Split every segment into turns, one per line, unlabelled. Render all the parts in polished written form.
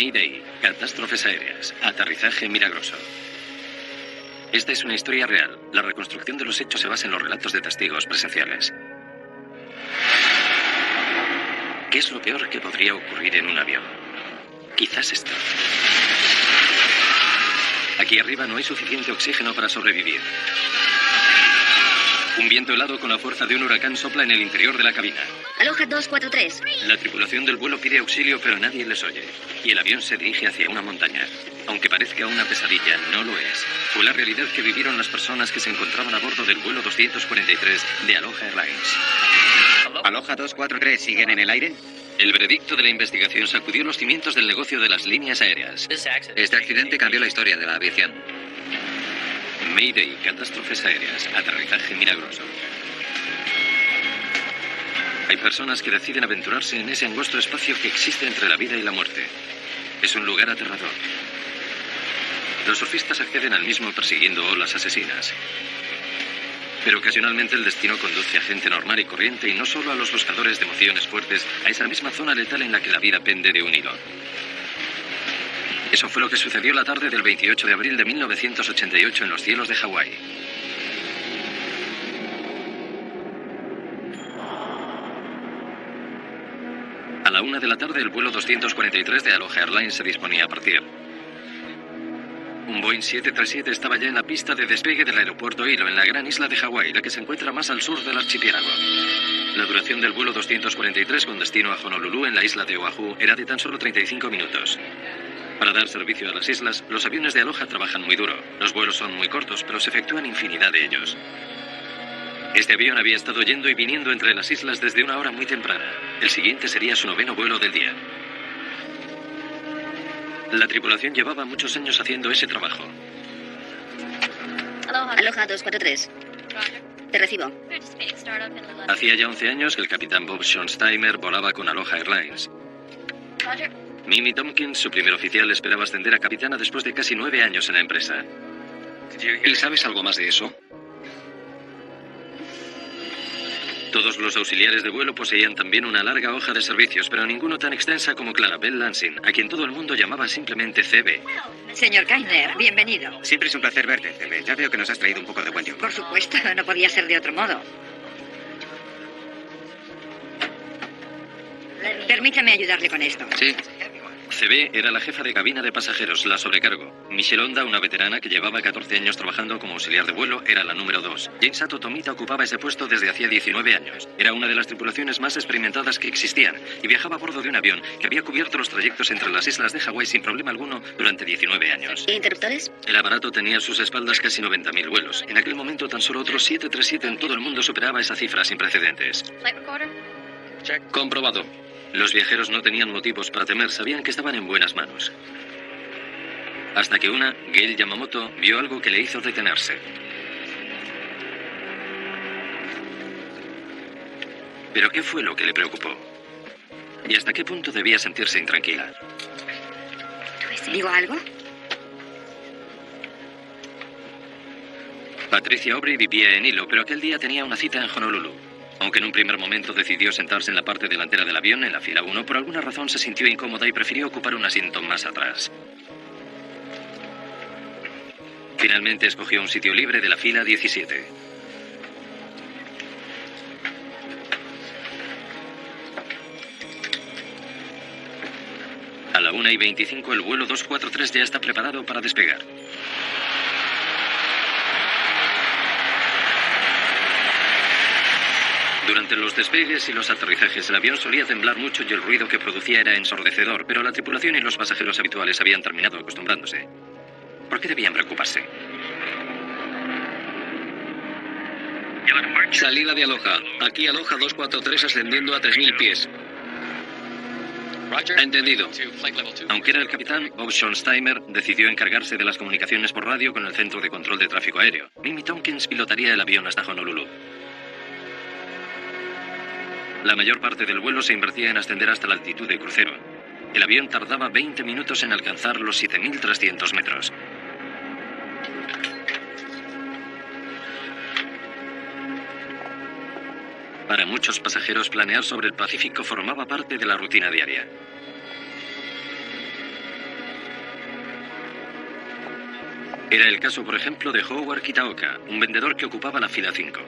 Mayday, catástrofes aéreas, aterrizaje milagroso. Esta es una historia real. La reconstrucción de los hechos se basa en los relatos de testigos presenciales. ¿Qué es lo peor que podría ocurrir en un avión? Quizás esto. Aquí arriba no hay suficiente oxígeno para sobrevivir. Un viento helado con la fuerza de un huracán sopla en el interior de la cabina.
Aloha 243.
La tripulación del vuelo pide auxilio, pero nadie les oye. Y el avión se dirige hacia una montaña. Aunque parezca una pesadilla, no lo es. Fue la realidad que vivieron las personas que se encontraban a bordo del vuelo 243 de Aloha Airlines.
¿Aloha 243 siguen en el aire?
El veredicto de la investigación sacudió los cimientos del negocio de las líneas aéreas.
Este accidente cambió la historia de la aviación.
Mayday, catástrofes aéreas, aterrizaje milagroso. Hay personas que deciden aventurarse en ese angosto espacio que existe entre la vida y la muerte. Es un lugar aterrador. Los surfistas acceden al mismo persiguiendo olas asesinas. Pero ocasionalmente el destino conduce a gente normal y corriente y no solo a los buscadores de emociones fuertes, a esa misma zona letal en la que la vida pende de un hilo. Eso fue lo que sucedió la tarde del 28 de abril de 1988 en los cielos de Hawái. A la 1 de la tarde el vuelo 243 de Aloha Airlines se disponía a partir. Un Boeing 737 estaba ya en la pista de despegue del aeropuerto Hilo, en la gran isla de Hawái, la que se encuentra más al sur del archipiélago. La duración del vuelo 243 con destino a Honolulu, en la isla de Oahu, era de tan solo 35 minutos. Para dar servicio a las islas, los aviones de Aloha trabajan muy duro. Los vuelos son muy cortos, pero se efectúan infinidad de ellos. Este avión había estado yendo y viniendo entre las islas desde una hora muy temprana. El siguiente sería su 9º vuelo del día. La tripulación llevaba muchos años haciendo ese trabajo.
Aloha 243. Te recibo.
Hacía ya 11 años que el capitán Bob Schonsteimer volaba con Aloha Airlines. Mimi Tompkins, su primer oficial, esperaba ascender a capitana después de casi 9 años en la empresa.
¿Y sabes algo más de eso?
Todos los auxiliares de vuelo poseían también una larga hoja de servicios, pero ninguno tan extensa como Clarabel Lansing, a quien todo el mundo llamaba simplemente CB.
Señor Kainer, bienvenido.
Siempre es un placer verte, CB. Ya veo que nos has traído un poco de buen tiempo.
Por supuesto, no podía ser de otro modo. Permítame ayudarle con esto.
Sí.
CB era la jefa de cabina de pasajeros, la sobrecargo. Michelle Honda, una veterana que llevaba 14 años trabajando como auxiliar de vuelo, era la número 2. Jane Sato Tomita ocupaba ese puesto desde hacía 19 años. Era una de las tripulaciones más experimentadas que existían y viajaba a bordo de un avión que había cubierto los trayectos entre las islas de Hawái sin problema alguno durante 19 años.
¿Interruptores?
El aparato tenía a sus espaldas casi 90.000 vuelos. En aquel momento tan solo otros 737 en todo el mundo superaba esa cifra sin precedentes.
Comprobado.
Los viajeros no tenían motivos para temer, sabían que estaban en buenas manos. Hasta que Gail Yamamoto, vio algo que le hizo detenerse. ¿Pero qué fue lo que le preocupó? ¿Y hasta qué punto debía sentirse intranquila?
¿Digo algo?
Patricia Aubrey vivía en Hilo, pero aquel día tenía una cita en Honolulu. Aunque en un primer momento decidió sentarse en la parte delantera del avión, en la fila 1, por alguna razón se sintió incómoda y prefirió ocupar un asiento más atrás. Finalmente escogió un sitio libre de la fila 17. A la 1:25 el vuelo 243 ya está preparado para despegar. Durante los despegues y los aterrizajes el avión solía temblar mucho y el ruido que producía era ensordecedor, pero la tripulación y los pasajeros habituales habían terminado acostumbrándose. ¿Por qué debían preocuparse?
Salida de Aloha. Aquí Aloha 243 ascendiendo a 3.000 pies. Entendido.
Aunque era el capitán, Bob Schonsteimer decidió encargarse de las comunicaciones por radio con el Centro de Control de Tráfico Aéreo. Mimi Tompkins pilotaría el avión hasta Honolulu. La mayor parte del vuelo se invertía en ascender hasta la altitud de crucero. El avión tardaba 20 minutos en alcanzar los 7.300 metros. Para muchos pasajeros, planear sobre el Pacífico formaba parte de la rutina diaria. Era el caso, por ejemplo, de Howard Kitaoka, un vendedor que ocupaba la fila 5.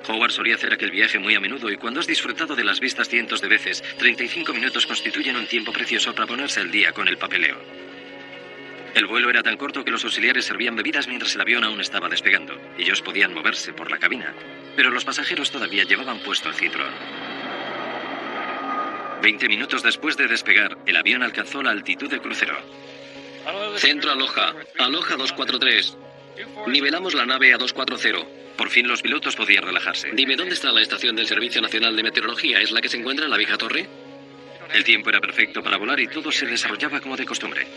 Howard solía hacer aquel viaje muy a menudo y cuando has disfrutado de las vistas cientos de veces, 35 minutos constituyen un tiempo precioso para ponerse al día con el papeleo. El vuelo era tan corto que los auxiliares servían bebidas mientras el avión aún estaba despegando. Ellos podían moverse por la cabina, pero los pasajeros todavía llevaban puesto el cinturón. 20 minutos después de despegar, el avión alcanzó la altitud de crucero.
Centro Aloha. Aloha 243. Nivelamos la nave a 240.
Por fin los pilotos podían relajarse.
Dime, ¿dónde está la estación del Servicio Nacional de Meteorología? ¿Es la que se encuentra en la vieja torre?
El tiempo era perfecto para volar y todo se desarrollaba como de costumbre.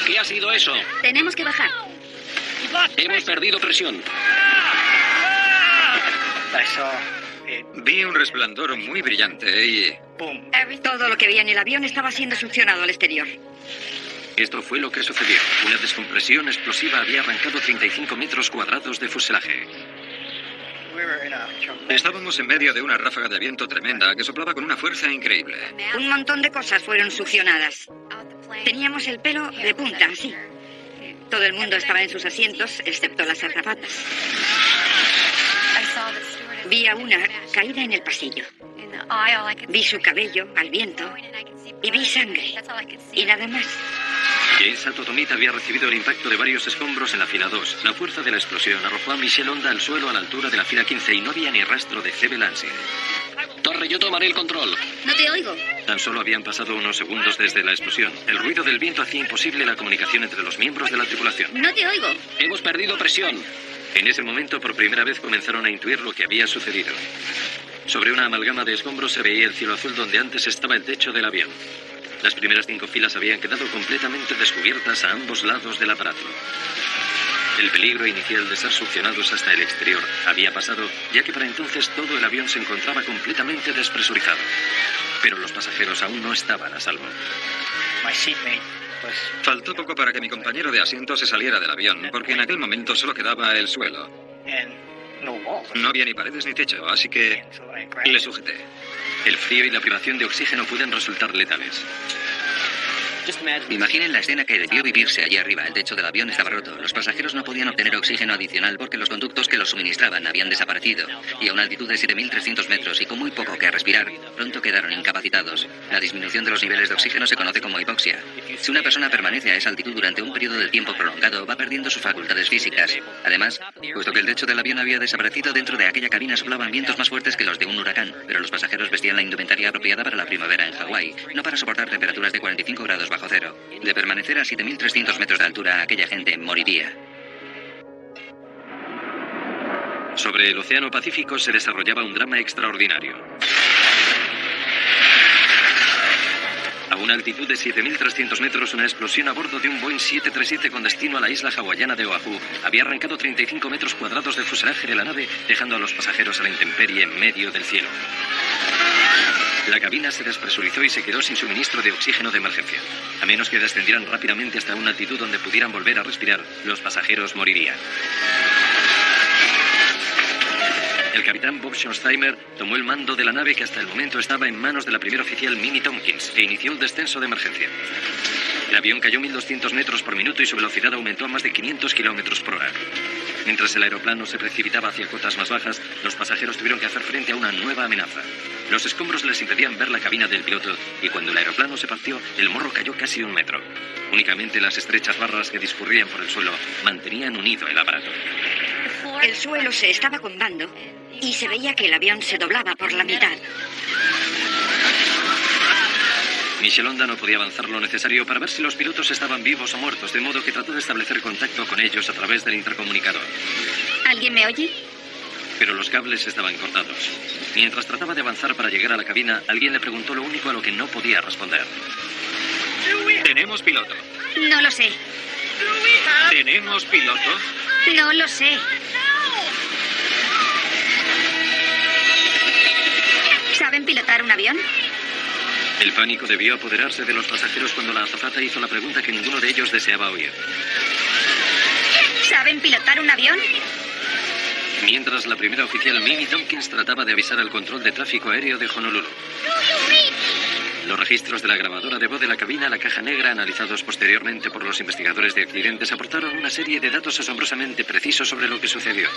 ¿Qué ha sido eso?
Tenemos que bajar.
Hemos perdido presión.
Vi un resplandor muy brillante y...
Todo lo que había en el avión estaba siendo succionado al exterior.
Esto fue lo que sucedió. Una descompresión explosiva había arrancado 35 metros cuadrados de fuselaje.
Estábamos en medio de una ráfaga de viento tremenda que soplaba con una fuerza increíble.
Un montón de cosas fueron succionadas. Teníamos el pelo de punta, así. Todo el mundo estaba en sus asientos, excepto las azafatas. Vi a una caída en el pasillo. Vi su cabello al viento y vi sangre. Y nada más.
James Satotomit había recibido el impacto de varios escombros en la fila 2. La fuerza de la explosión arrojó a Michelle Honda al suelo a la altura de la fila 15 y no había ni rastro de C.B. Lansing.
Torre, yo tomaré el control.
No te oigo.
Tan solo habían pasado unos segundos desde la explosión. El ruido del viento hacía imposible la comunicación entre los miembros de la tripulación.
No te oigo.
Hemos perdido presión.
En ese momento, por primera vez, comenzaron a intuir lo que había sucedido. Sobre una amalgama de escombros se veía el cielo azul donde antes estaba el techo del avión. Las primeras 5 filas habían quedado completamente descubiertas a ambos lados del aparato. El peligro inicial de ser succionados hasta el exterior había pasado, ya que para entonces todo el avión se encontraba completamente despresurizado. Pero los pasajeros aún no estaban a salvo.
Faltó poco para que mi compañero de asiento se saliera del avión, porque en aquel momento solo quedaba el suelo. No había ni paredes ni techo, así que le sujeté.
El frío y la privación de oxígeno pueden resultar letales.
Imaginen la escena que debió vivirse allí arriba. El techo del avión estaba roto. Los pasajeros no podían obtener oxígeno adicional porque los conductos que los suministraban habían desaparecido. Y a una altitud de 7.300 metros y con muy poco que respirar, pronto quedaron incapacitados. La disminución de los niveles de oxígeno se conoce como hipoxia. Si una persona permanece a esa altitud durante un periodo de tiempo prolongado, va perdiendo sus facultades físicas. Además, puesto que el techo del avión había desaparecido, dentro de aquella cabina soplaban vientos más fuertes que los de un huracán. Pero los pasajeros vestían la indumentaria apropiada para la primavera en Hawái, no para soportar temperaturas de 45 grados bajo cero. De permanecer a 7.300 metros de altura, aquella gente moriría.
Sobre el Océano Pacífico se desarrollaba un drama extraordinario. A una altitud de 7.300 metros, una explosión a bordo de un Boeing 737 con destino a la isla hawaiana de Oahu había arrancado 35 metros cuadrados de fuselaje de la nave, dejando a los pasajeros a la intemperie en medio del cielo. La cabina se despresurizó y se quedó sin suministro de oxígeno de emergencia. A menos que descendieran rápidamente hasta una altitud donde pudieran volver a respirar, los pasajeros morirían. El capitán Bob Schonsteimer tomó el mando de la nave que hasta el momento estaba en manos de la primera oficial Minnie Tompkins e inició el descenso de emergencia. El avión cayó 1.200 metros por minuto y su velocidad aumentó a más de 500 kilómetros por hora. Mientras el aeroplano se precipitaba hacia cotas más bajas, los pasajeros tuvieron que hacer frente a una nueva amenaza. Los escombros les impedían ver la cabina del piloto y cuando el aeroplano se partió, el morro cayó casi 1 metro. Únicamente las estrechas barras que discurrían por el suelo mantenían unido el aparato.
El suelo se estaba combando y se veía que el avión se doblaba por la mitad.
Michelle Honda no podía avanzar lo necesario para ver si los pilotos estaban vivos o muertos, de modo que trató de establecer contacto con ellos a través del intercomunicador.
¿Alguien me oye?
Pero los cables estaban cortados. Mientras trataba de avanzar para llegar a la cabina, alguien le preguntó lo único a lo que no podía responder.
¿Tenemos piloto?
No lo sé.
¿Tenemos piloto?
No lo sé. ¿Saben pilotar un avión?
El pánico debió apoderarse de los pasajeros cuando la azafata hizo la pregunta que ninguno de ellos deseaba oír.
¿Saben pilotar un avión?
Mientras la primera oficial Minnie Tompkins trataba de avisar al control de tráfico aéreo de Honolulu. Los registros de la grabadora de voz de la cabina a la caja negra, analizados posteriormente por los investigadores de accidentes, aportaron una serie de datos asombrosamente precisos sobre lo que sucedió.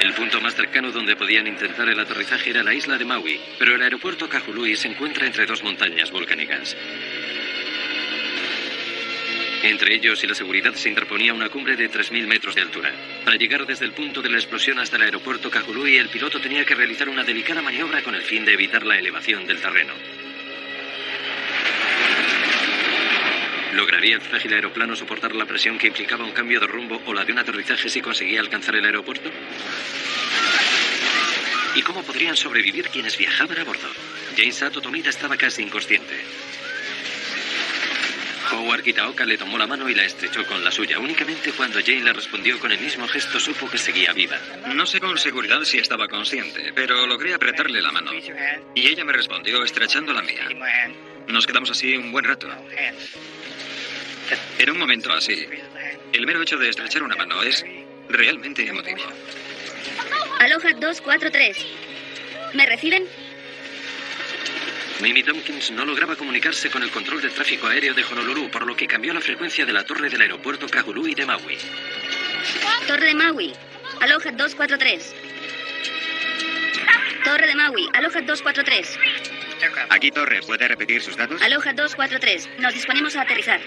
El punto más cercano donde podían intentar el aterrizaje era la isla de Maui, pero el aeropuerto Kahului se encuentra entre dos montañas volcánicas. Entre ellos y la seguridad se interponía una cumbre de 3.000 metros de altura. Para llegar desde el punto de la explosión hasta el aeropuerto Kahului, el piloto tenía que realizar una delicada maniobra con el fin de evitar la elevación del terreno. ¿Lograría el frágil aeroplano soportar la presión que implicaba un cambio de rumbo o la de un aterrizaje si conseguía alcanzar el aeropuerto? ¿Y cómo podrían sobrevivir quienes viajaban a bordo? Jane Sato Tomita estaba casi inconsciente. Howard Kitaoka le tomó la mano y la estrechó con la suya. Únicamente cuando Jane le respondió con el mismo gesto supo que seguía viva.
No sé con seguridad si estaba consciente, pero logré apretarle la mano. Y ella me respondió estrechando la mía. Nos quedamos así un buen rato. Era un momento así. El mero hecho de estrechar una mano es realmente emotivo.
Aloha 243. ¿Me reciben?
Mimi Tompkins no lograba comunicarse con el control de tráfico aéreo de Honolulu, por lo que cambió la frecuencia de la torre del aeropuerto Kahului de Maui.
Torre de Maui. Aloha 243. Torre de Maui. Aloha 243.
Aquí Torre, ¿puede repetir sus datos?
Aloha 243. Nos disponemos a aterrizar.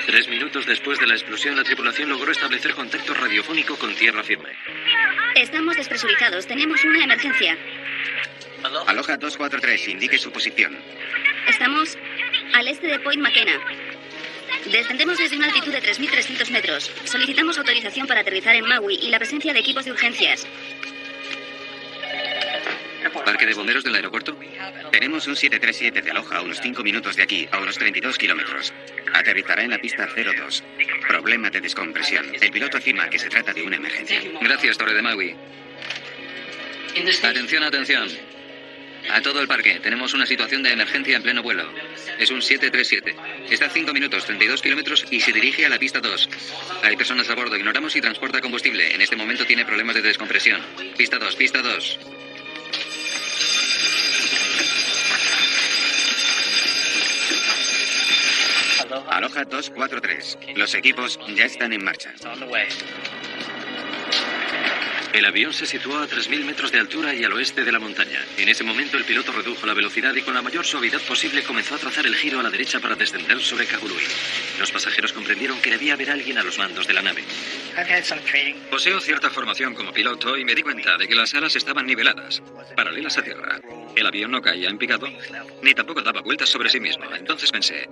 3 minutos después de la explosión, la tripulación logró establecer contacto radiofónico con tierra firme.
Estamos despresurizados. Tenemos una emergencia.
Aloha 243, indique su posición.
Estamos al este de Point McKenna. Descendemos desde una altitud de 3.300 metros. Solicitamos autorización para aterrizar en Maui y la presencia de equipos de urgencias.
¿Parque de bomberos del aeropuerto?
Tenemos un 737 de Aloha a unos 5 minutos de aquí, a unos 32 kilómetros. Aterrizará en la pista 02. Problema de descompresión. El piloto afirma que se trata de una emergencia.
Gracias, Torre de Maui. Atención, atención. A todo el parque, tenemos una situación de emergencia en pleno vuelo. Es un 737. Está a 5 minutos, 32 kilómetros y se dirige a la pista 2. Hay personas a bordo, ignoramos si transporta combustible. En este momento tiene problemas de descompresión. Pista 2, pista 2.
Aloha 243. Los equipos ya están en marcha.
El avión se situó a 3.000 metros de altura y al oeste de la montaña. En ese momento el piloto redujo la velocidad y con la mayor suavidad posible comenzó a trazar el giro a la derecha para descender sobre Kahului. Los pasajeros comprendieron que debía haber alguien a los mandos de la nave.
Poseo cierta formación como piloto y me di cuenta de que las alas estaban niveladas, paralelas a tierra. El avión no caía en picado, ni tampoco daba vueltas sobre sí mismo. Entonces pensé,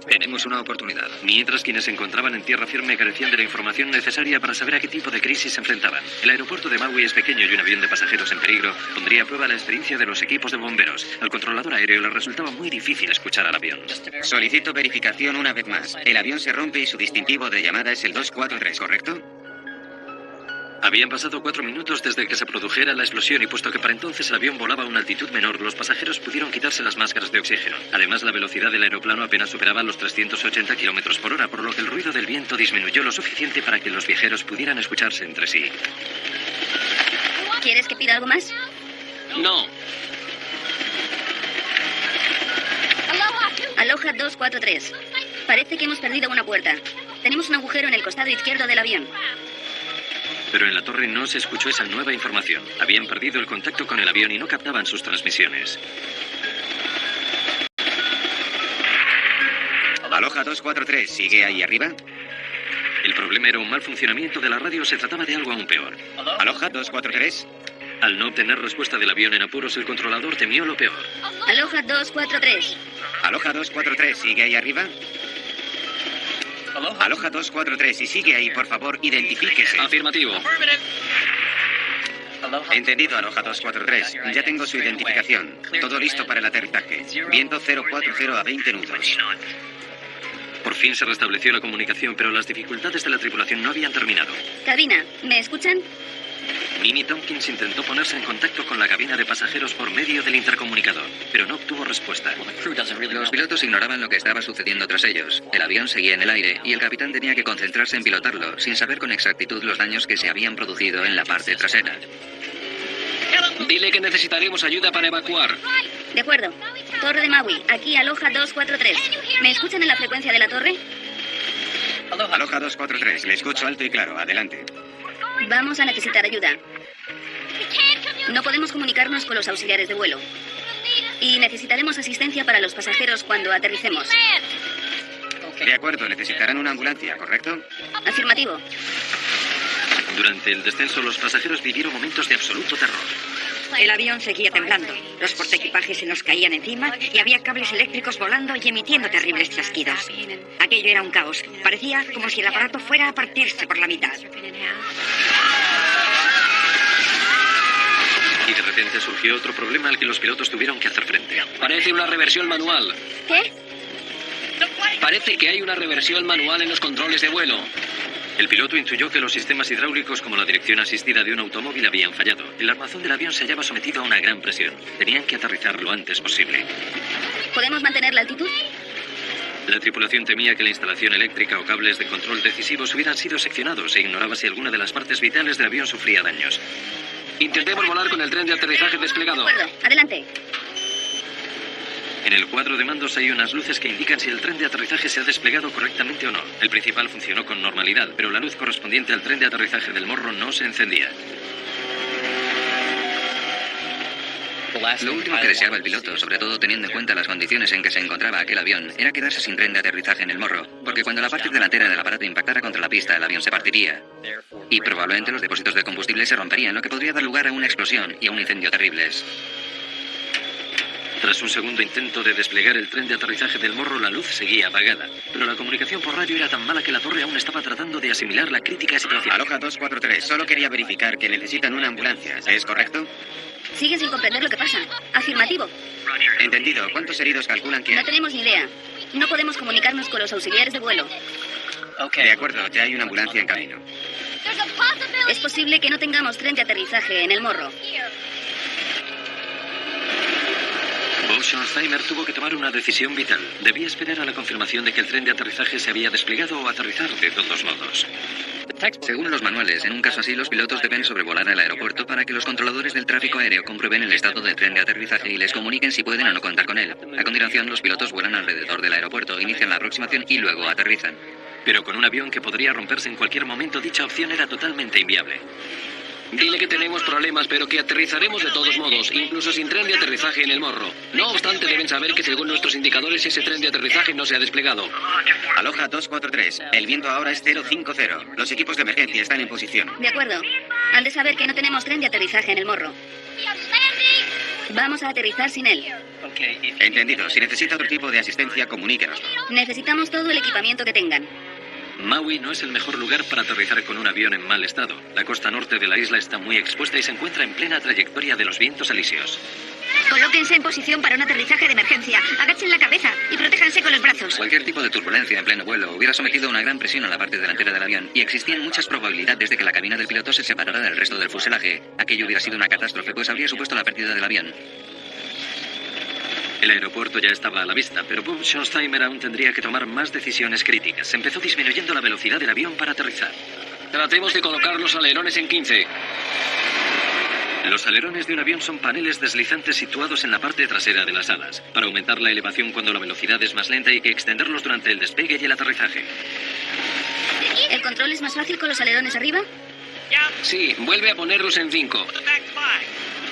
tenemos una oportunidad.
Mientras quienes se encontraban en tierra firme carecían de la información necesaria para saber a qué tipo de crisis se enfrentaban. El aeropuerto de Maui es pequeño y un avión de pasajeros en peligro pondría a prueba la experiencia de los equipos de bomberos. Al controlador aéreo le resultaba muy difícil escuchar al avión.
Solicito verificación una vez más. El avión se rompe y su distintivo de llamada es el 243, ¿correcto?
Habían pasado 4 minutos desde que se produjera la explosión y puesto que para entonces el avión volaba a una altitud menor, los pasajeros pudieron quitarse las máscaras de oxígeno. Además, la velocidad del aeroplano apenas superaba los 380 kilómetros por hora, por lo que el ruido del viento disminuyó lo suficiente para que los viajeros pudieran escucharse entre sí.
¿Quieres que pida algo más?
No.
Aloha 243. Parece que hemos perdido una puerta. Tenemos un agujero en el costado izquierdo del avión.
Pero en la torre no se escuchó esa nueva información. Habían perdido el contacto con el avión y no captaban sus transmisiones.
Aloha 243, ¿sigue ahí arriba?
El problema era un mal funcionamiento de la radio, se trataba de algo aún peor.
Aloha 243.
Al no obtener respuesta del avión en apuros, el controlador temió lo peor.
Aloha 243.
Aloha 243, ¿sigue ahí arriba? Aloha 243, si sigue ahí, por favor, identifíquese.
Afirmativo.
Entendido, Aloha 243. Ya tengo su identificación. Todo listo para el aterrizaje. Viento 040 a 20 nudos.
Por fin se restableció la comunicación, pero las dificultades de la tripulación no habían terminado.
Cabina, ¿me escuchan?
Mimi Tompkins intentó ponerse en contacto con la cabina de pasajeros por medio del intercomunicador, pero no obtuvo respuesta.
Los pilotos ignoraban lo que estaba sucediendo tras ellos. El avión seguía en el aire y el capitán tenía que concentrarse en pilotarlo, sin saber con exactitud los daños que se habían producido en la parte trasera.
Dile que necesitaremos ayuda para evacuar.
De acuerdo. Torre de Maui, aquí Aloha 243. ¿Me escuchan en la frecuencia de la torre?
Aloha 243, le escucho alto y claro. Adelante.
Vamos a necesitar ayuda. No podemos comunicarnos con los auxiliares de vuelo. Y necesitaremos asistencia para los pasajeros cuando aterricemos.
De acuerdo, necesitarán una ambulancia, ¿correcto?
Afirmativo.
Durante el descenso, los pasajeros vivieron momentos de absoluto terror.
El avión seguía temblando. Los portaequipajes se nos caían encima y había cables eléctricos volando y emitiendo terribles chasquidos. Aquello era un caos. Parecía como si el aparato fuera a partirse por la mitad.
Y de repente surgió otro problema al que los pilotos tuvieron que hacer frente.
Parece una reversión manual.
¿Qué?
Parece que hay una reversión manual en los controles de vuelo.
El piloto intuyó que los sistemas hidráulicos como la dirección asistida de un automóvil habían fallado. El armazón del avión se hallaba sometido a una gran presión. Tenían que aterrizar lo antes posible.
¿Podemos mantener la altitud?
La tripulación temía que la instalación eléctrica o cables de control decisivos hubieran sido seccionados e ignoraba si alguna de las partes vitales del avión sufría daños.
Intentemos volar con el tren de aterrizaje desplegado.
De acuerdo, adelante.
En el cuadro de mandos hay unas luces que indican si el tren de aterrizaje se ha desplegado correctamente o no. El principal funcionó con normalidad, pero la luz correspondiente al tren de aterrizaje del morro no se encendía.
Lo último que deseaba el piloto, sobre todo teniendo en cuenta las condiciones en que se encontraba aquel avión, era quedarse sin tren de aterrizaje en el morro, porque cuando la parte delantera del aparato impactara contra la pista, el avión se partiría. Y probablemente los depósitos de combustible se romperían, lo que podría dar lugar a una explosión y a un incendio terribles.
Tras un segundo intento de desplegar el tren de aterrizaje del morro, la luz seguía apagada. Pero la comunicación por radio era tan mala que la torre aún estaba tratando de asimilar la crítica situación.
Aloha 243, solo quería verificar que necesitan una ambulancia. ¿Es correcto?
Sigue sin comprender lo que pasa. Afirmativo.
Entendido. ¿Cuántos heridos calculan que
No
hay?
tenemos ni idea. No podemos comunicarnos con los auxiliares de vuelo.
De acuerdo, ya hay una ambulancia en camino.
Es posible que no tengamos tren de aterrizaje en el morro.
Bob Schonheimer tuvo que tomar una decisión vital. Debía esperar a la confirmación de que el tren de aterrizaje se había desplegado o aterrizar de todos modos.
Según los manuales, en un caso así, los pilotos deben sobrevolar el aeropuerto para que los controladores del tráfico aéreo comprueben el estado del tren de aterrizaje y les comuniquen si pueden o no contar con él. A continuación, los pilotos vuelan alrededor del aeropuerto, inician la aproximación y luego aterrizan.
Pero con un avión que podría romperse en cualquier momento, dicha opción era totalmente inviable.
Dile que tenemos problemas, pero que aterrizaremos de todos modos, incluso sin tren de aterrizaje en el morro. No obstante, deben saber que según nuestros indicadores ese tren de aterrizaje no se ha desplegado.
Aloha 243, el viento ahora es 050. Los equipos de emergencia están en posición.
De acuerdo. Han de saber que no tenemos tren de aterrizaje en el morro. Vamos a aterrizar sin él.
Entendido. Si necesita otro tipo de asistencia, comuníquenoslo.
Necesitamos todo el equipamiento que tengan.
Maui no es el mejor lugar para aterrizar con un avión en mal estado. La costa norte de la isla está muy expuesta y se encuentra en plena trayectoria de los vientos alisios.
Colóquense en posición para un aterrizaje de emergencia. Agachen la cabeza y protéjanse con los brazos.
Cualquier tipo de turbulencia en pleno vuelo hubiera sometido una gran presión a la parte delantera del avión y existían muchas probabilidades de que la cabina del piloto se separara del resto del fuselaje. Aquello hubiera sido una catástrofe, pues habría supuesto la pérdida del avión.
El aeropuerto ya estaba a la vista, pero Bob Schonheimer aún tendría que tomar más decisiones críticas. Empezó disminuyendo la velocidad del avión para aterrizar.
Tratemos de colocar los alerones en 15.
Los alerones de un avión son paneles deslizantes situados en la parte trasera de las alas, para aumentar la elevación cuando la velocidad es más lenta y que extenderlos durante el despegue y el aterrizaje.
¿El control es más fácil con los alerones arriba?
Sí, vuelve a ponerlos en 5.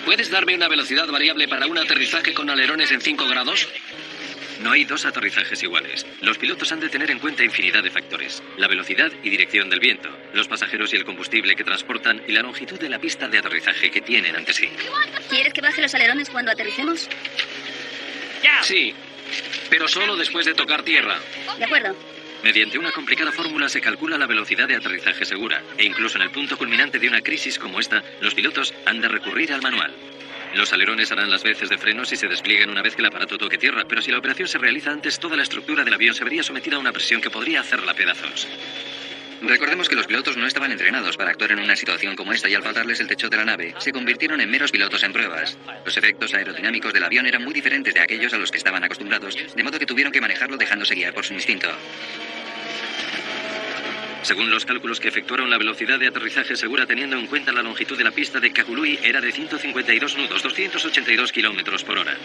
¿Puedes darme una velocidad variable para un aterrizaje con alerones en 5 grados?
No hay dos aterrizajes iguales. Los pilotos han de tener en cuenta infinidad de factores. La velocidad y dirección del viento, los pasajeros y el combustible que transportan y la longitud de la pista de aterrizaje que tienen ante sí.
¿Quieres que baje los alerones cuando aterricemos?
Sí, pero solo después de tocar tierra.
De acuerdo.
Mediante una complicada fórmula se calcula la velocidad de aterrizaje segura, e incluso en el punto culminante de una crisis como esta, los pilotos han de recurrir al manual. Los alerones harán las veces de freno si se despliegan una vez que el aparato toque tierra, pero si la operación se realiza antes, toda la estructura del avión se vería sometida a una presión que podría hacerla pedazos.
Recordemos que los pilotos no estaban entrenados para actuar en una situación como esta y al faltarles el techo de la nave, se convirtieron en meros pilotos en pruebas. Los efectos aerodinámicos del avión eran muy diferentes de aquellos a los que estaban acostumbrados, de modo que tuvieron que manejarlo dejándose guiar por su instinto.
Según los cálculos que efectuaron, la velocidad de aterrizaje segura teniendo en cuenta la longitud de la pista de Kahului era de 152 nudos, 282 kilómetros por hora.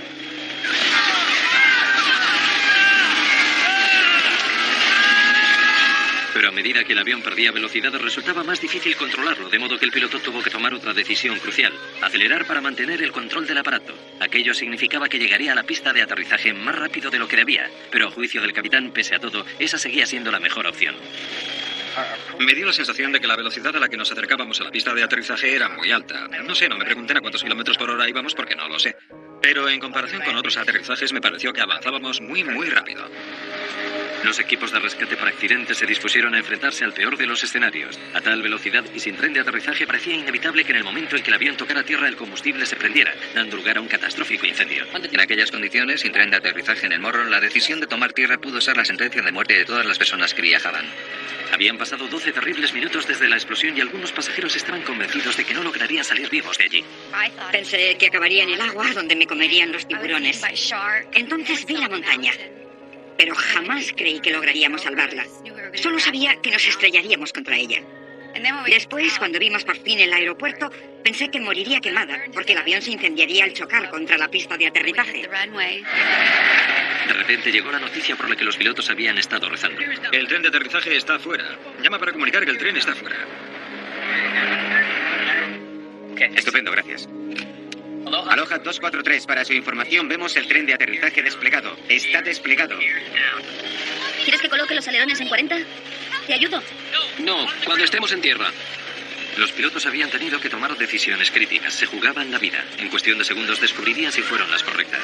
Pero a medida que el avión perdía velocidad resultaba más difícil controlarlo, de modo que el piloto tuvo que tomar otra decisión crucial: acelerar para mantener el control del aparato. Aquello significaba que llegaría a la pista de aterrizaje más rápido de lo que debía, pero a juicio del capitán, pese a todo, esa seguía siendo la mejor opción.
Me dio la sensación de que la velocidad a la que nos acercábamos a la pista de aterrizaje era muy alta. No sé, no me pregunten a cuántos kilómetros por hora íbamos porque no lo sé. Pero en comparación con otros aterrizajes me pareció que avanzábamos muy rápido.
Los equipos de rescate por accidentes se dispusieron a enfrentarse al peor de los escenarios. A tal velocidad y sin tren de aterrizaje parecía inevitable que en el momento en que el avión tocara tierra el combustible se prendiera, dando lugar a un catastrófico incendio.
En aquellas condiciones, sin tren de aterrizaje en el morro, la decisión de tomar tierra pudo ser la sentencia de muerte de todas las personas que viajaban.
Habían pasado 12 terribles minutos desde la explosión y algunos pasajeros estaban convencidos de que no lograrían salir vivos de allí.
Pensé que acabaría en el agua, donde me comerían los tiburones. Entonces vi la montaña, pero jamás creí que lograríamos salvarla. Solo sabía que nos estrellaríamos contra ella. Después, cuando vimos por fin el aeropuerto, pensé que moriría quemada, porque el avión se incendiaría al chocar contra la pista de aterrizaje.
De repente llegó la noticia por la que los pilotos habían estado rezando.
El tren de aterrizaje está fuera. Llama para comunicar que el tren está fuera.
Estupendo, gracias. Aloha 243, para su información vemos el tren de aterrizaje desplegado. Está desplegado.
¿Quieres que coloque los alerones en 40? ¿Te ayudo?
No, cuando estemos en tierra.
Los pilotos habían tenido que tomar decisiones críticas. Se jugaban la vida. En cuestión de segundos descubrirían si fueron las correctas.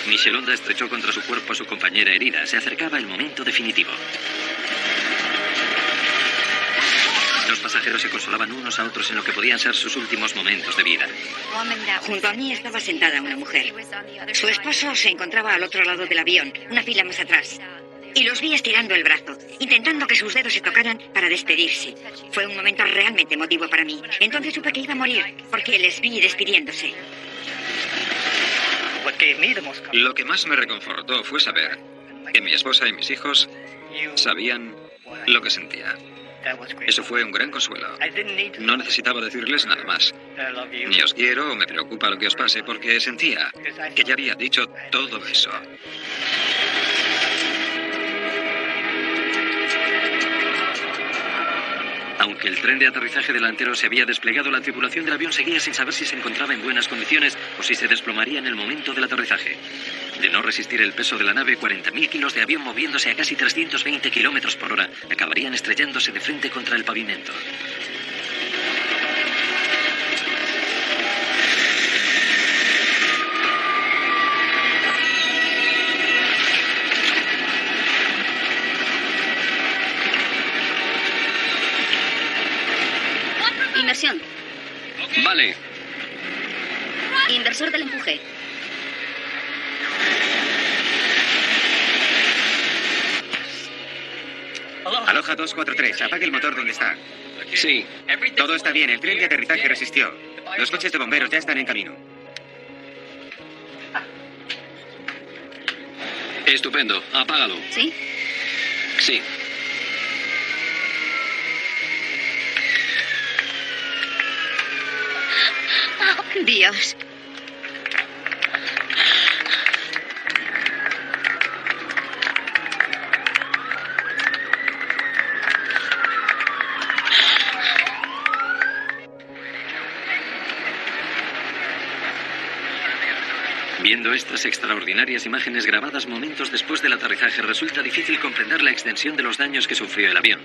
Michelonda estrechó contra su cuerpo a su compañera herida. Se acercaba el momento definitivo. Los pasajeros se consolaban unos a otros en lo que podían ser sus últimos momentos de vida.
Junto a mí estaba sentada una mujer. Su esposo se encontraba al otro lado del avión, una fila más atrás. Y los vi estirando el brazo, intentando que sus dedos se tocaran para despedirse. Fue un momento realmente emotivo para mí. Entonces supe que iba a morir, porque les vi despidiéndose.
Lo que más me reconfortó fue saber que mi esposa y mis hijos sabían lo que sentía. Eso fue un gran consuelo. No necesitaba decirles nada más. Ni os quiero o me preocupa lo que os pase, porque sentía que ya había dicho todo eso.
Aunque el tren de aterrizaje delantero se había desplegado, la tripulación del avión seguía sin saber si se encontraba en buenas condiciones o si se desplomaría en el momento del aterrizaje. De no resistir el peso de la nave, 40.000 kilos de avión moviéndose a casi 320 kilómetros por hora acabarían estrellándose de frente contra el pavimento.
Inmersión.
Vale.
Inversor del empuje.
Aloha 243, apague el motor donde está.
Sí.
Todo está bien, el tren de aterrizaje resistió. Los coches de bomberos ya están en camino.
Estupendo. Apágalo.
¿Sí?
Sí.
Dios.
Viendo estas extraordinarias imágenes grabadas momentos después del aterrizaje, resulta difícil comprender la extensión de los daños que sufrió el avión.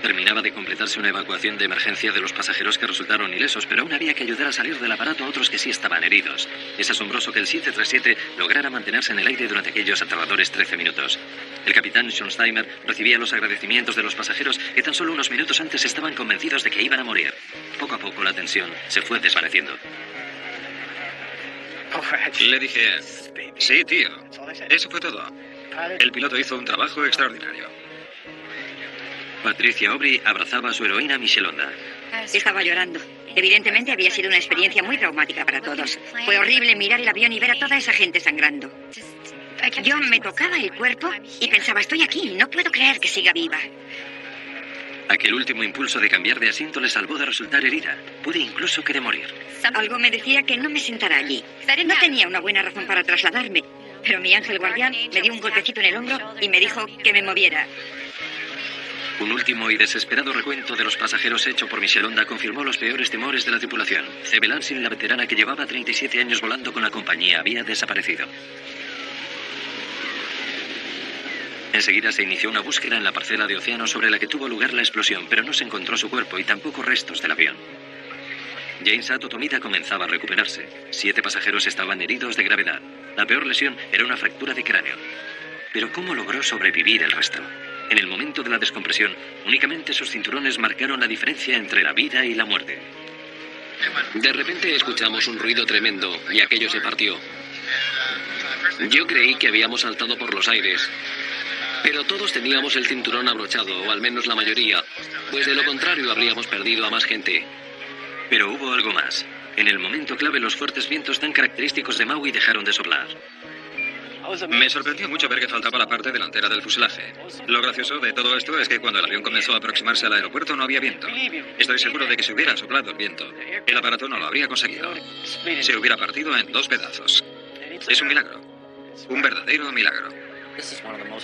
Terminaba de completarse una evacuación de emergencia de los pasajeros que resultaron ilesos, pero aún había que ayudar a salir del aparato a otros que sí estaban heridos. Es asombroso que el 737 lograra mantenerse en el aire durante aquellos aterradores 13 minutos. El capitán Schonsteimer recibía los agradecimientos de los pasajeros que tan solo unos minutos antes estaban convencidos de que iban a morir. Poco a poco la tensión se fue desvaneciendo.
Le dije, sí, tío. Eso fue todo. El piloto hizo un trabajo extraordinario.
Patricia Aubry abrazaba a su heroína Michelonda.
Estaba llorando. Evidentemente había sido una experiencia muy traumática para todos. Fue horrible mirar el avión y ver a toda esa gente sangrando. Yo me tocaba el cuerpo y pensaba, estoy aquí, no puedo creer que siga viva.
Aquel último impulso de cambiar de asiento le salvó de resultar herida. Pude incluso que de morir.
Algo me decía que no me sentara allí. No tenía una buena razón para trasladarme, pero mi ángel guardián me dio un golpecito en el hombro y me dijo que me moviera.
Un último y desesperado recuento de los pasajeros hecho por Michelle Honda confirmó los peores temores de la tripulación. C.B. Lansing, la veterana que llevaba 37 años volando con la compañía, había desaparecido. Enseguida se inició una búsqueda en la parcela de océano sobre la que tuvo lugar la explosión, pero no se encontró su cuerpo y tampoco restos del avión. Jane Sato Tomita comenzaba a recuperarse. 7 pasajeros estaban heridos de gravedad. La peor lesión era una fractura de cráneo. Pero ¿cómo logró sobrevivir el resto? En el momento de la descompresión, únicamente sus cinturones marcaron la diferencia entre la vida y la muerte.
De repente escuchamos un ruido tremendo y aquello se partió. Yo creí que habíamos saltado por los aires, pero todos teníamos el cinturón abrochado, o al menos la mayoría, pues de lo contrario habríamos perdido a más gente.
Pero hubo algo más. En el momento clave, los fuertes vientos tan característicos de Maui dejaron de soplar.
Me sorprendió mucho ver que faltaba la parte delantera del fuselaje. Lo gracioso de todo esto es que cuando el avión comenzó a aproximarse al aeropuerto no había viento. Estoy seguro de que si hubiera soplado el viento, el aparato no lo habría conseguido. Se hubiera partido en 2 pedazos. Es un milagro. Un verdadero milagro.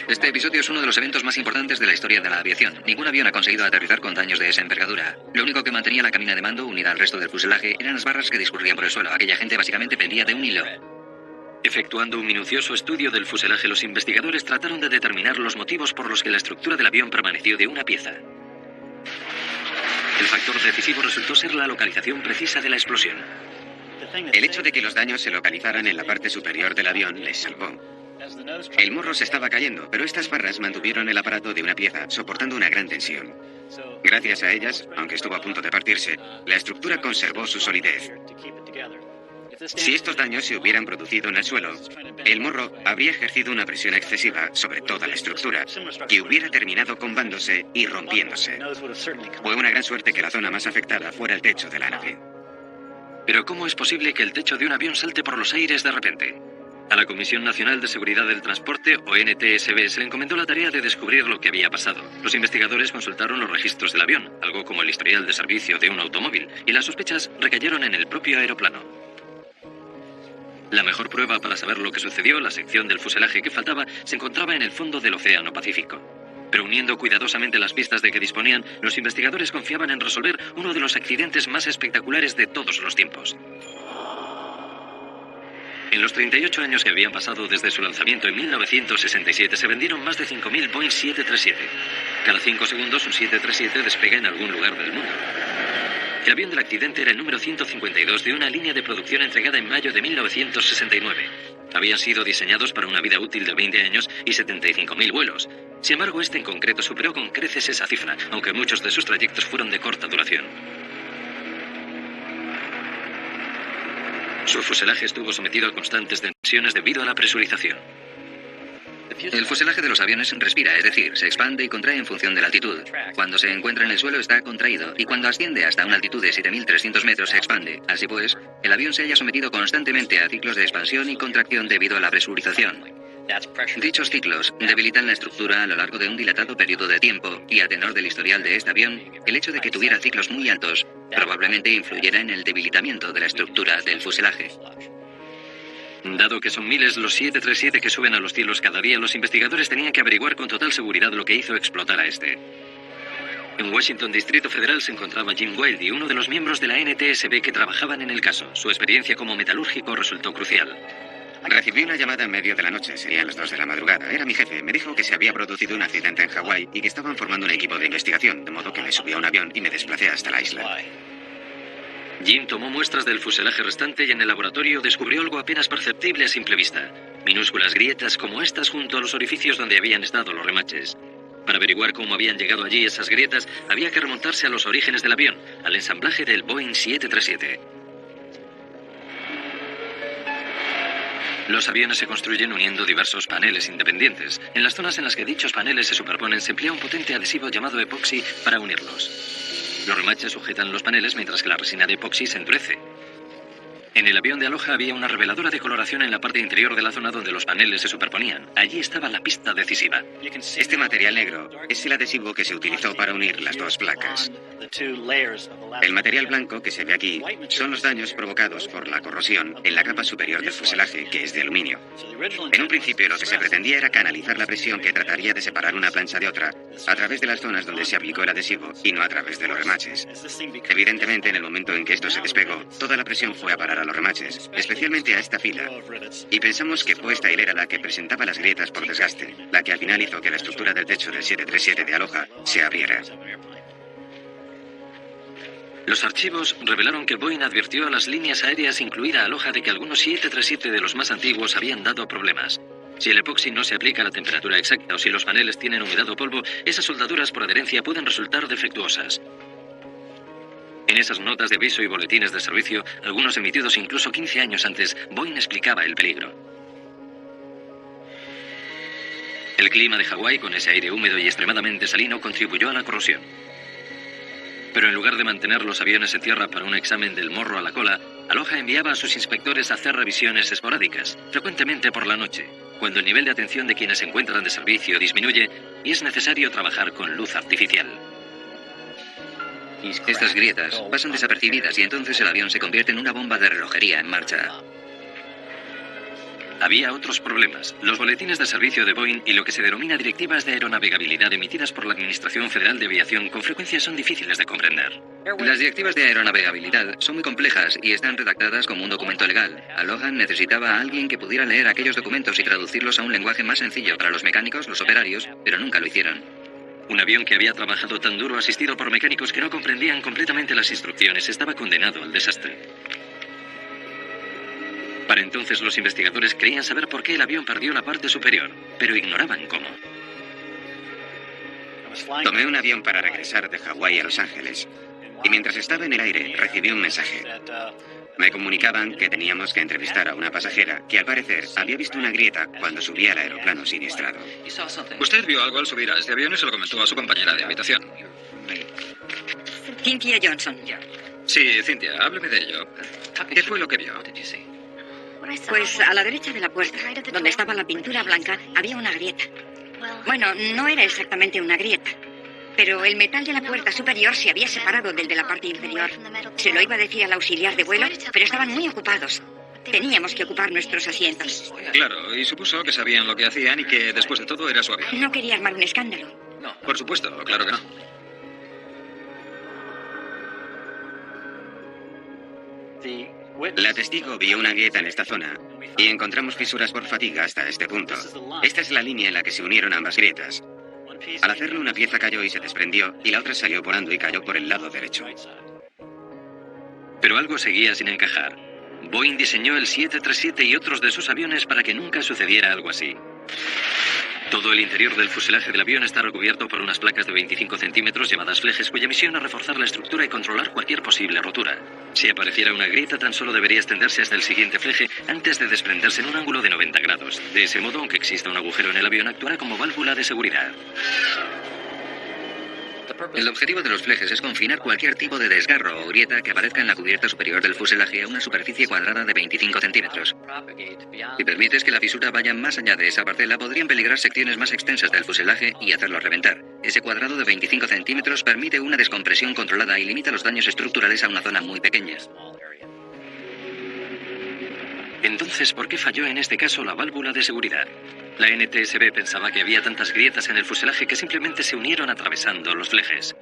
Este episodio es uno de los eventos más importantes de la historia de la aviación. Ningún avión ha conseguido aterrizar con daños de esa envergadura. Lo único que mantenía la cabina de mando unida al resto del fuselaje eran las barras que discurrían por el suelo. Aquella gente básicamente pendía de un hilo.
Efectuando un minucioso estudio del fuselaje, los investigadores trataron de determinar los motivos por los que la estructura del avión permaneció de una pieza. El factor decisivo resultó ser la localización precisa de la explosión.
El hecho de que los daños se localizaran en la parte superior del avión les salvó. El morro se estaba cayendo, pero estas barras mantuvieron el aparato de una pieza, soportando una gran tensión. Gracias a ellas, aunque estuvo a punto de partirse, la estructura conservó su solidez. Si estos daños se hubieran producido en el suelo, el morro habría ejercido una presión excesiva sobre toda la estructura, que hubiera terminado combándose y rompiéndose. Fue una gran suerte que la zona más afectada fuera el techo de la nave.
Pero ¿cómo es posible que el techo de un avión salte por los aires de repente? A la Comisión Nacional de Seguridad del Transporte, o NTSB, se le encomendó la tarea de descubrir lo que había pasado. Los investigadores consultaron los registros del avión, algo como el historial de servicio de un automóvil, y las sospechas recayeron en el propio aeroplano. La mejor prueba para saber lo que sucedió, la sección del fuselaje que faltaba, se encontraba en el fondo del Océano Pacífico. Pero uniendo cuidadosamente las pistas de que disponían, los investigadores confiaban en resolver uno de los accidentes más espectaculares de todos los tiempos. En los 38 años que habían pasado desde su lanzamiento en 1967, se vendieron más de 5.000 Boeing 737. Cada 5 segundos, un 737 despega en algún lugar del mundo. El avión del accidente era el número 152 de una línea de producción entregada en mayo de 1969. Habían sido diseñados para una vida útil de 20 años y 75.000 vuelos. Sin embargo, este en concreto superó con creces esa cifra, aunque muchos de sus trayectos fueron de corta duración. Su fuselaje estuvo sometido a constantes tensiones debido a la presurización.
El fuselaje de los aviones respira, es decir, se expande y contrae en función de la altitud. Cuando se encuentra en el suelo está contraído y cuando asciende hasta una altitud de 7.300 metros se expande. Así pues, el avión se halla sometido constantemente a ciclos de expansión y contracción debido a la presurización. Dichos ciclos debilitan la estructura a lo largo de un dilatado periodo de tiempo y a tenor del historial de este avión, el hecho de que tuviera ciclos muy altos probablemente influyera en el debilitamiento de la estructura del fuselaje.
Dado que son miles los 737 que suben a los cielos cada día, los investigadores tenían que averiguar con total seguridad lo que hizo explotar a este. En Washington, Distrito Federal, se encontraba Jim Wilde, uno de los miembros de la NTSB que trabajaban en el caso. Su experiencia como metalúrgico resultó crucial.
Recibí una llamada en medio de la noche, serían las 2 de la madrugada. Era mi jefe, me dijo que se había producido un accidente en Hawái y que estaban formando un equipo de investigación, de modo que me subí a un avión y me desplacé hasta la isla.
Jim tomó muestras del fuselaje restante y en el laboratorio descubrió algo apenas perceptible a simple vista. Minúsculas grietas como estas junto a los orificios donde habían estado los remaches. Para averiguar cómo habían llegado allí esas grietas, había que remontarse a los orígenes del avión, al ensamblaje del Boeing 737. Los aviones se construyen uniendo diversos paneles independientes. En las zonas en las que dichos paneles se superponen, se emplea un potente adhesivo llamado epoxi para unirlos. Los remaches sujetan los paneles mientras que la resina de epoxi se endurece. En el avión de Aloha había una reveladora decoloración en la parte interior de la zona donde los paneles se superponían. Allí estaba la pista decisiva.
Este material negro es el adhesivo que se utilizó para unir las dos placas. El material blanco que se ve aquí son los daños provocados por la corrosión en la capa superior del fuselaje, que es de aluminio. En un principio lo que se pretendía era canalizar la presión que trataría de separar una plancha de otra a través de las zonas donde se aplicó el adhesivo y no a través de los remaches. Evidentemente, en el momento en que esto se despegó, toda la presión fue a parar a los remaches, especialmente a esta fila. Y pensamos que fue esta hilera la que presentaba las grietas por desgaste, la que al final hizo que la estructura del techo del 737 de Aloha se abriera.
Los archivos revelaron que Boeing advirtió a las líneas aéreas, incluida Aloha, de que algunos 737 de los más antiguos habían dado problemas. Si el epoxi no se aplica a la temperatura exacta o si los paneles tienen humedad o polvo, esas soldaduras por adherencia pueden resultar defectuosas. En esas notas de aviso y boletines de servicio, algunos emitidos incluso 15 años antes, Boeing explicaba el peligro. El clima de Hawái, con ese aire húmedo y extremadamente salino, contribuyó a la corrosión. Pero en lugar de mantener los aviones en tierra para un examen del morro a la cola, Aloha enviaba a sus inspectores a hacer revisiones esporádicas, frecuentemente por la noche, cuando el nivel de atención de quienes se encuentran de servicio disminuye y es necesario trabajar con luz artificial.
Estas grietas pasan desapercibidas y entonces el avión se convierte en una bomba de relojería en marcha.
Había otros problemas. Los boletines de servicio de Boeing y lo que se denomina directivas de aeronavegabilidad emitidas por la Administración Federal de Aviación con frecuencia son difíciles de comprender.
Las directivas de aeronavegabilidad son muy complejas y están redactadas como un documento legal. Aloha necesitaba a alguien que pudiera leer aquellos documentos y traducirlos a un lenguaje más sencillo para los mecánicos, los operarios, pero nunca lo hicieron.
Un avión que había trabajado tan duro, asistido por mecánicos que no comprendían completamente las instrucciones, estaba condenado al desastre. Para entonces los investigadores creían saber por qué el avión perdió la parte superior, pero ignoraban cómo.
Tomé un avión para regresar de Hawái a Los Ángeles y mientras estaba en el aire recibí un mensaje. Me comunicaban que teníamos que entrevistar a una pasajera que al parecer había visto una grieta cuando subía al aeroplano siniestrado.
Usted vio algo al subir a este avión y se lo comentó a su compañera de habitación.
Cynthia Johnson.
Sí, Cynthia, hábleme de ello. ¿Qué fue lo que vio?
Pues a la derecha de la puerta, donde estaba la pintura blanca, había una grieta. Bueno, no era exactamente una grieta, pero el metal de la puerta superior se había separado del de la parte inferior. Se lo iba a decir al auxiliar de vuelo, pero estaban muy ocupados. Teníamos que ocupar nuestros asientos.
Claro, y supuso que sabían lo que hacían y que después de todo era su avión.
No quería armar un escándalo.
No, por supuesto, claro que no.
La testigo vio una grieta en esta zona y encontramos fisuras por fatiga hasta este punto. Esta es la línea en la que se unieron ambas grietas. Al hacerlo, una pieza cayó y se desprendió y la otra salió volando y cayó por el lado derecho.
Pero algo seguía sin encajar. Boeing diseñó el 737 y otros de sus aviones para que nunca sucediera algo así. Todo el interior del fuselaje del avión está recubierto por unas placas de 25 centímetros llamadas flejes, cuya misión es reforzar la estructura y controlar cualquier posible rotura. Si apareciera una grieta, tan solo debería extenderse hasta el siguiente fleje antes de desprenderse en un ángulo de 90 grados. De ese modo, aunque exista un agujero en el avión, actuará como válvula de seguridad.
El objetivo de los flejes es confinar cualquier tipo de desgarro o grieta que aparezca en la cubierta superior del fuselaje a una superficie cuadrada de 25 centímetros. Si permites que la fisura vaya más allá de esa parcela, podrían peligrar secciones más extensas del fuselaje y hacerlo reventar. Ese cuadrado de 25 centímetros permite una descompresión controlada y limita los daños estructurales a una zona muy pequeña.
Entonces, ¿por qué falló en este caso la válvula de seguridad? La NTSB pensaba que había tantas grietas en el fuselaje que simplemente se unieron atravesando los flejes.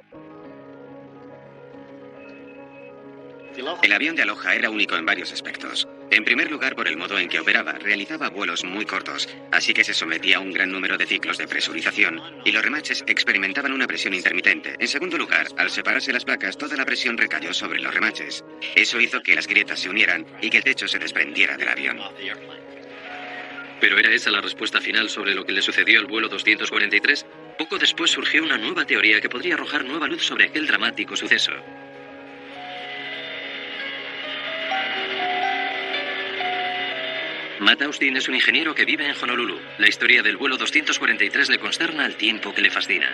El avión de Aloha era único en varios aspectos. En primer lugar, por el modo en que operaba, realizaba vuelos muy cortos, así que se sometía a un gran número de ciclos de presurización, y los remaches experimentaban una presión intermitente. En segundo lugar, al separarse las placas, toda la presión recayó sobre los remaches. Eso hizo que las grietas se unieran y que el techo se desprendiera del avión.
¿Pero era esa la respuesta final sobre lo que le sucedió al vuelo 243? Poco después surgió una nueva teoría que podría arrojar nueva luz sobre aquel dramático suceso. Matt Austin es un ingeniero que vive en Honolulu. La historia del vuelo 243 le consterna al tiempo que le fascina.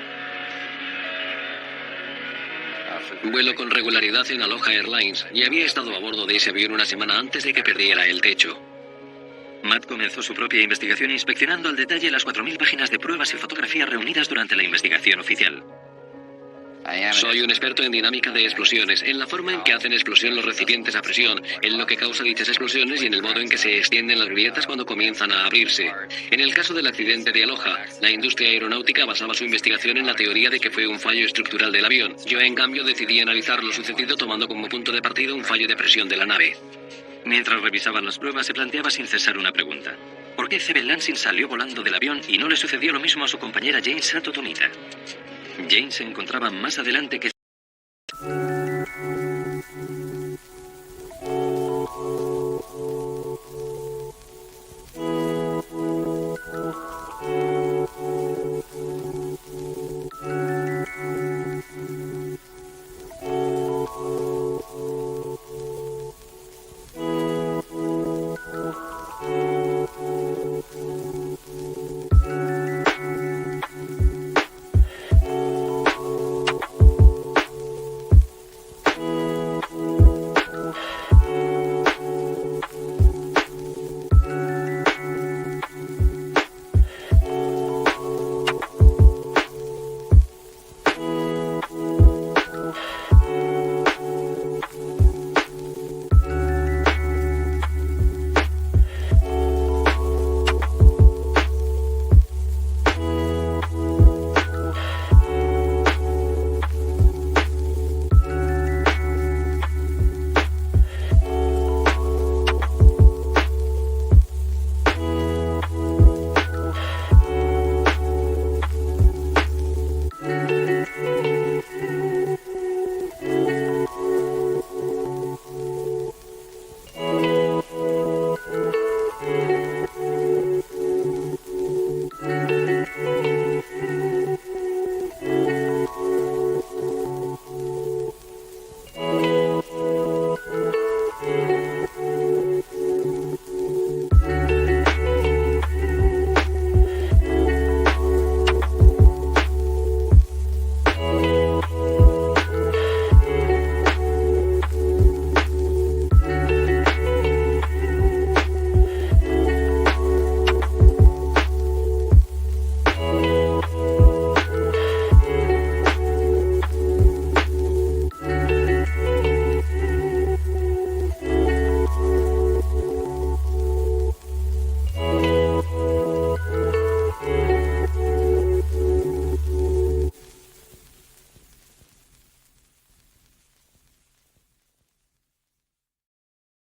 Vuelo con regularidad en Aloha Airlines y había estado a bordo de ese avión una semana antes de que perdiera el techo.
Matt comenzó su propia investigación inspeccionando al detalle las 4.000 páginas de pruebas y fotografías reunidas durante la investigación oficial.
Soy un experto en dinámica de explosiones, en la forma en que hacen explosión los recipientes a presión, en lo que causa dichas explosiones y en el modo en que se extienden las grietas cuando comienzan a abrirse. En el caso del accidente de Aloha, la industria aeronáutica basaba su investigación en la teoría de que fue un fallo estructural del avión. Yo, en cambio, decidí analizar lo sucedido tomando como punto de partida un fallo de presión de la nave.
Mientras revisaban las pruebas, se planteaba sin cesar una pregunta. ¿Por qué C.B. Lansing salió volando del avión y no le sucedió lo mismo a su compañera Jane Sato Tomita? Jane se encontraba más adelante que...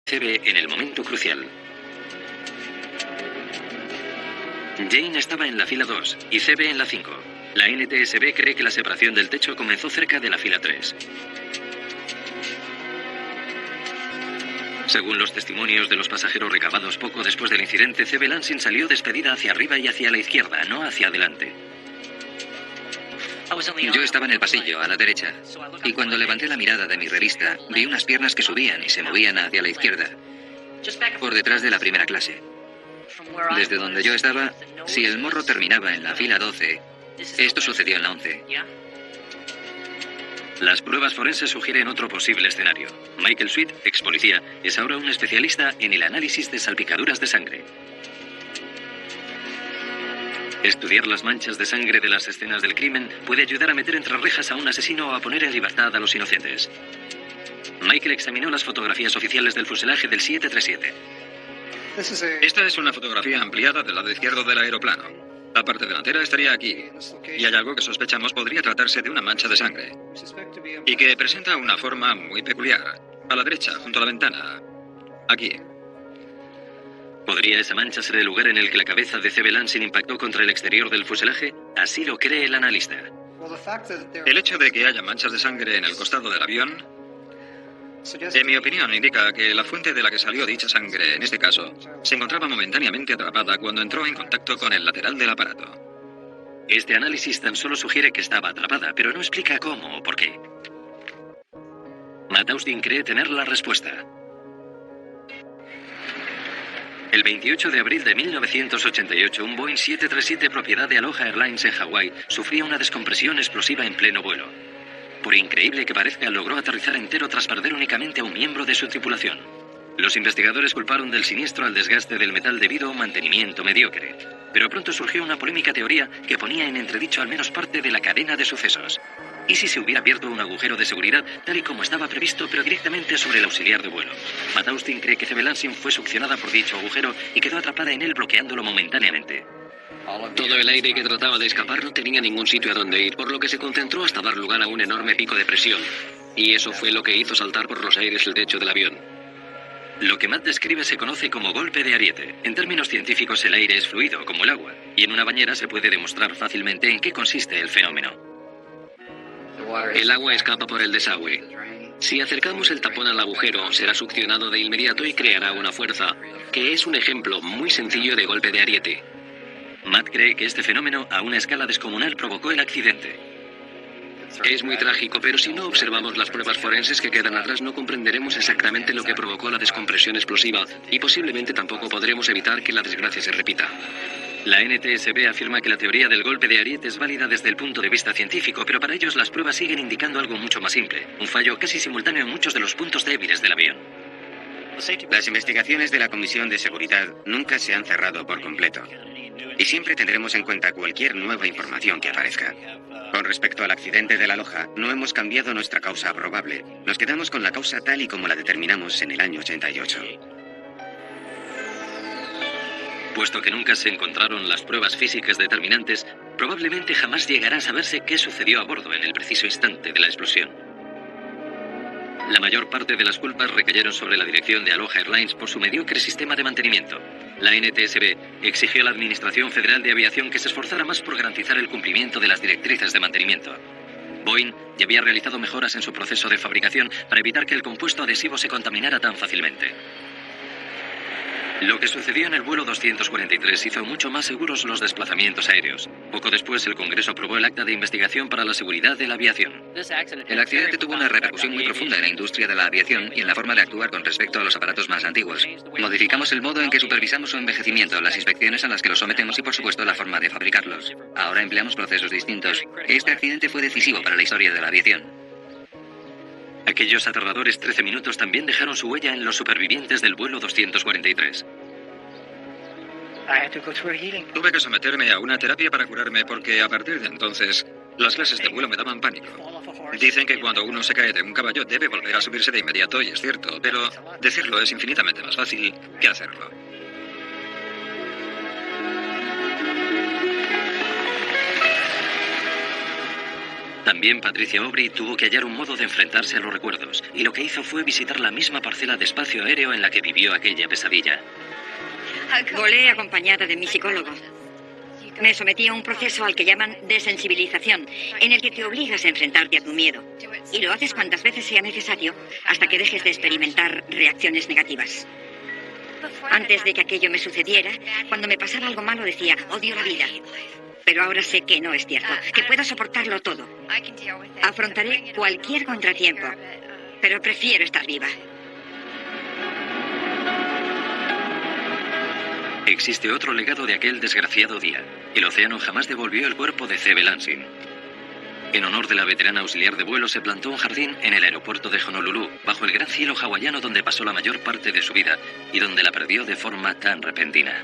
C.B. en el momento crucial. Jane estaba en la fila 2 y C.B. en la 5. La NTSB cree que la separación del techo comenzó cerca de la fila 3. Según los testimonios de los pasajeros recabados poco después del incidente, C.B. Lansing salió despedida hacia arriba y hacia la izquierda, no hacia adelante.
Yo estaba en el pasillo, a la derecha, y cuando levanté la mirada de mi revista, vi unas piernas que subían y se movían hacia la izquierda, por detrás de la primera clase. Desde donde yo estaba, si el morro terminaba en la fila 12, esto sucedió en la 11.
Las pruebas forenses sugieren otro posible escenario. Michael Sweet, ex policía, es ahora un especialista en el análisis de salpicaduras de sangre. Estudiar las manchas de sangre de las escenas del crimen puede ayudar a meter entre rejas a un asesino o a poner en libertad a los inocentes. Michael examinó las fotografías oficiales del fuselaje del 737.
Esta es una fotografía ampliada del lado izquierdo del aeroplano. La parte delantera estaría aquí, y hay algo que sospechamos podría tratarse de una mancha de sangre, y que presenta una forma muy peculiar. A la derecha, junto a la ventana. Aquí.
¿Podría esa mancha ser el lugar en el que la cabeza de C.B. Lansing impactó contra el exterior del fuselaje? Así lo cree el analista.
El hecho de que haya manchas de sangre en el costado del avión, en mi opinión, indica que la fuente de la que salió dicha sangre, en este caso, se encontraba momentáneamente atrapada cuando entró en contacto con el lateral del aparato.
Este análisis tan solo sugiere que estaba atrapada, pero no explica cómo o por qué. Matt Austin cree tener la respuesta. El 28 de abril de 1988, un Boeing 737 propiedad de Aloha Airlines en Hawái sufría una descompresión explosiva en pleno vuelo. Por increíble que parezca, logró aterrizar entero tras perder únicamente a un miembro de su tripulación. Los investigadores culparon del siniestro al desgaste del metal debido a un mantenimiento mediocre. Pero pronto surgió una polémica teoría que ponía en entredicho al menos parte de la cadena de sucesos. ¿Y si se hubiera abierto un agujero de seguridad tal y como estaba previsto, pero directamente sobre el auxiliar de vuelo? Matt Austin cree que CB Lansing fue succionada por dicho agujero y quedó atrapada en él, bloqueándolo momentáneamente.
Todo el aire que trataba de escapar no tenía ningún sitio a donde ir, por lo que se concentró hasta dar lugar a un enorme pico de presión. Y eso fue lo que hizo saltar por los aires el techo del avión.
Lo que Matt describe se conoce como golpe de ariete. En términos científicos, el aire es fluido, como el agua, y en una bañera se puede demostrar fácilmente en qué consiste el fenómeno.
El agua escapa por el desagüe. Si acercamos el tapón al agujero, será succionado de inmediato y creará una fuerza, que es un ejemplo muy sencillo de golpe de ariete.
Matt cree que este fenómeno, a una escala descomunal, provocó el accidente.
Es muy trágico, pero si no observamos las pruebas forenses que quedan atrás, no comprenderemos exactamente lo que provocó la descompresión explosiva y posiblemente tampoco podremos evitar que la desgracia se repita.
La NTSB afirma que la teoría del golpe de ariete es válida desde el punto de vista científico, pero para ellos las pruebas siguen indicando algo mucho más simple, un fallo casi simultáneo en muchos de los puntos débiles del avión.
Las investigaciones de la Comisión de Seguridad nunca se han cerrado por completo. Y siempre tendremos en cuenta cualquier nueva información que aparezca. Con respecto al accidente de la Loja, no hemos cambiado nuestra causa probable. Nos quedamos con la causa tal y como la determinamos en el año 88.
Puesto que nunca se encontraron las pruebas físicas determinantes, probablemente jamás llegará a saberse qué sucedió a bordo en el preciso instante de la explosión. La mayor parte de las culpas recayeron sobre la dirección de Aloha Airlines por su mediocre sistema de mantenimiento. La NTSB exigió a la Administración Federal de Aviación que se esforzara más por garantizar el cumplimiento de las directrices de mantenimiento. Boeing ya había realizado mejoras en su proceso de fabricación para evitar que el compuesto adhesivo se contaminara tan fácilmente. Lo que sucedió en el vuelo 243 hizo mucho más seguros los desplazamientos aéreos. Poco después, el Congreso aprobó el Acta de Investigación para la Seguridad de la Aviación.
El accidente tuvo una repercusión muy profunda en la industria de la aviación y en la forma de actuar con respecto a los aparatos más antiguos. Modificamos el modo en que supervisamos su envejecimiento, las inspecciones a las que los sometemos y, por supuesto, la forma de fabricarlos. Ahora empleamos procesos distintos. Este accidente fue decisivo para la historia de la aviación.
Aquellos aterradores 13 minutos también dejaron su huella en los supervivientes del vuelo 243.
Tuve que someterme a una terapia para curarme porque a partir de entonces las clases de vuelo me daban pánico. Dicen que cuando uno se cae de un caballo debe volver a subirse de inmediato y es cierto, pero decirlo es infinitamente más fácil que hacerlo.
También Patricia Aubry tuvo que hallar un modo de enfrentarse a los recuerdos, y lo que hizo fue visitar la misma parcela de espacio aéreo en la que vivió aquella pesadilla.
Volé acompañada de mi psicólogo. Me sometí a un proceso al que llaman desensibilización, en el que te obligas a enfrentarte a tu miedo. Y lo haces cuantas veces sea necesario, hasta que dejes de experimentar reacciones negativas. Antes de que aquello me sucediera, cuando me pasaba algo malo decía, odio la vida. Pero ahora sé que no es cierto, que puedo soportarlo todo. Afrontaré cualquier contratiempo, pero prefiero estar viva.
Existe otro legado de aquel desgraciado día. El océano jamás devolvió el cuerpo de CB Lansing. En honor de la veterana auxiliar de vuelo se plantó un jardín en el aeropuerto de Honolulu, bajo el gran cielo hawaiano donde pasó la mayor parte de su vida y donde la perdió de forma tan repentina.